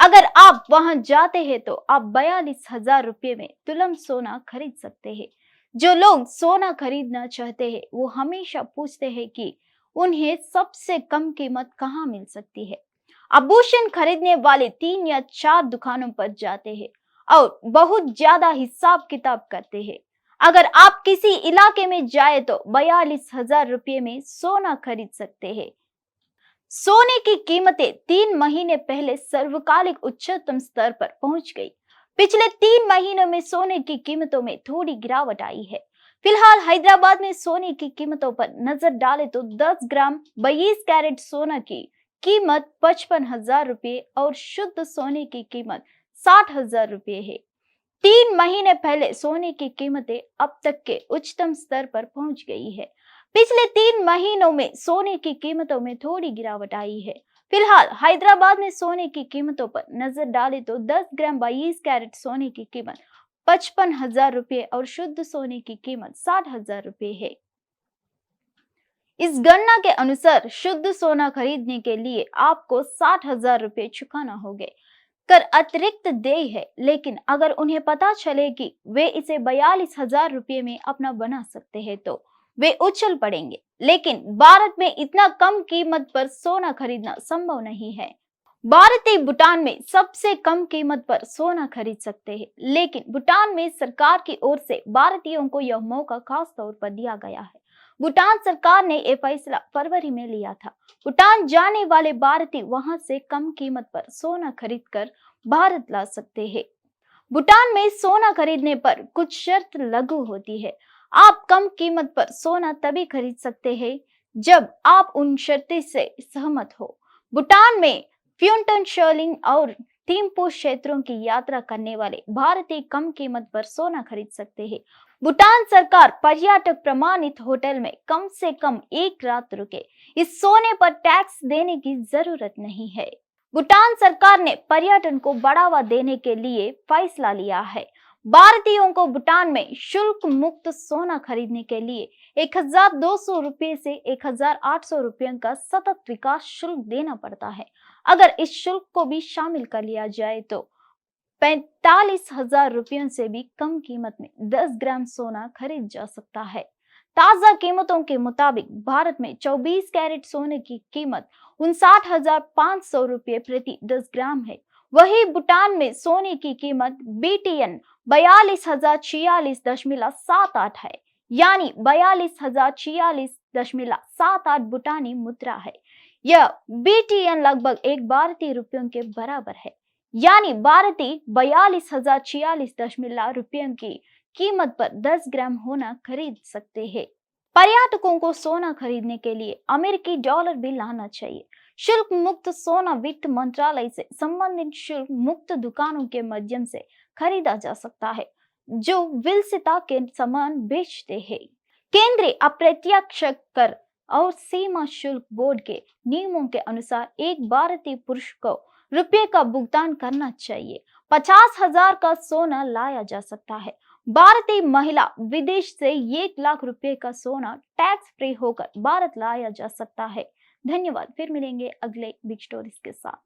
अगर आप वहां जाते हैं तो आप 42,000 रुपये में तुलम सोना खरीद सकते हैं। जो लोग सोना खरीदना चाहते हैं वो हमेशा पूछते हैं कि उन्हें सबसे कम कीमत कहाँ मिल सकती है। आभूषण खरीदने वाले 3 या 4 दुकानों पर जाते हैं और बहुत ज्यादा हिसाब किताब करते हैं। अगर आप किसी इलाके में जाए तो 42,000 रुपये में सोना खरीद सकते हैं। सोने की कीमतें 3 महीने पहले सर्वकालिक उच्चतम स्तर पर पहुंच गई। पिछले 3 महीनों में सोने की कीमतों में थोड़ी गिरावट आई है। फिलहाल हैदराबाद में सोने की कीमतों पर नजर डालें तो 10 ग्राम 22 कैरेट सोना की कीमत 55,000 रुपये और शुद्ध सोने की कीमत 60,000 रुपये है। 3 महीने पहले सोने की कीमतें अब तक के उच्चतम स्तर पर पहुंच गई है। पिछले 3 महीनों में सोने की कीमतों में थोड़ी गिरावट आई है। फिलहाल हैदराबाद में सोने की कीमतों पर नजर डालें तो 10 ग्राम 22 कैरेट सोने की कीमत 55,000 रुपये और शुद्ध सोने की कीमत 60,000 रुपये है। इस गणना के अनुसार शुद्ध सोना खरीदने के लिए आपको 60,000 रुपये चुकाना होगा। कर अतिरिक्त देय है, लेकिन अगर उन्हें पता चले कि वे इसे 42,000 रुपये में अपना बना सकते हैं तो वे उछल पड़ेंगे। लेकिन भारत में इतना कम कीमत पर सोना खरीदना संभव नहीं है। भारतीय भूटान में सबसे कम कीमत पर सोना खरीद सकते हैं, लेकिन भूटान में सरकार की ओर से भारतीयों को यह मौका खास तौर पर दिया गया है। भूटान सरकार ने यह फैसला फरवरी में लिया था। भूटान जाने वाले भारतीय वहां से कम कीमत पर सोना खरीदकर भारत ला सकते हैं। भूटान में सोना खरीदने पर कुछ शर्त लागू होती है। आप कम कीमत पर सोना तभी खरीद सकते हैं जब आप उन शर्तों से सहमत हो। भूटान में फ्यूंटन शर्लिंग और थिम्पू क्षेत्रों की यात्रा करने वाले भारतीय कम कीमत पर सोना खरीद सकते हैं। भूटान सरकार पर्यटक प्रमाणित होटल में कम से कम 1 रात रुके। इस सोने पर टैक्स देने की जरूरत नहीं है। भूटान सरकार ने पर्यटन को बढ़ावा देने के लिए फैसला लिया है। भारतीयों को भूटान में शुल्क मुक्त सोना खरीदने के लिए 1,200 रुपये से 1,800 रुपये का सतत विकास शुल्क देना पड़ता है। अगर इस शुल्क को भी शामिल कर लिया जाए तो 45,000 रुपयों से भी कम कीमत में 10 ग्राम सोना खरीद जा सकता है। ताजा कीमतों के मुताबिक भारत में 24 कैरेट सोने की कीमत 59,500 रुपये प्रति 10 ग्राम है। वही भूटान में सोने की कीमत BTN 42,046.78 है, यानी 42,046.78 भूटानी मुद्रा है। यह BTN लगभग 1 भारतीय रुपयों के बराबर है, यानी भारतीय 42,046 रुपयों की कीमत पर 10 ग्राम होना खरीद सकते हैं। पर्यटकों को सोना खरीदने के लिए अमेरिकी डॉलर भी लाना चाहिए। शुल्क मुक्त सोना वित्त मंत्रालय से संबंधित शुल्क मुक्त दुकानों के माध्यम से खरीदा जा सकता है, जो विलसिता के सामान बेचते हैं। केंद्रीय अप्रत्यक्ष कर और सीमा शुल्क बोर्ड के नियमों के अनुसार एक भारतीय पुरुष को रुपये का भुगतान करना चाहिए। 50,000 का सोना लाया जा सकता है। भारतीय महिला विदेश से 1 लाख रुपए का सोना टैक्स फ्री होकर भारत लाया जा सकता है। धन्यवाद। फिर मिलेंगे अगले बिग स्टोरीज के साथ।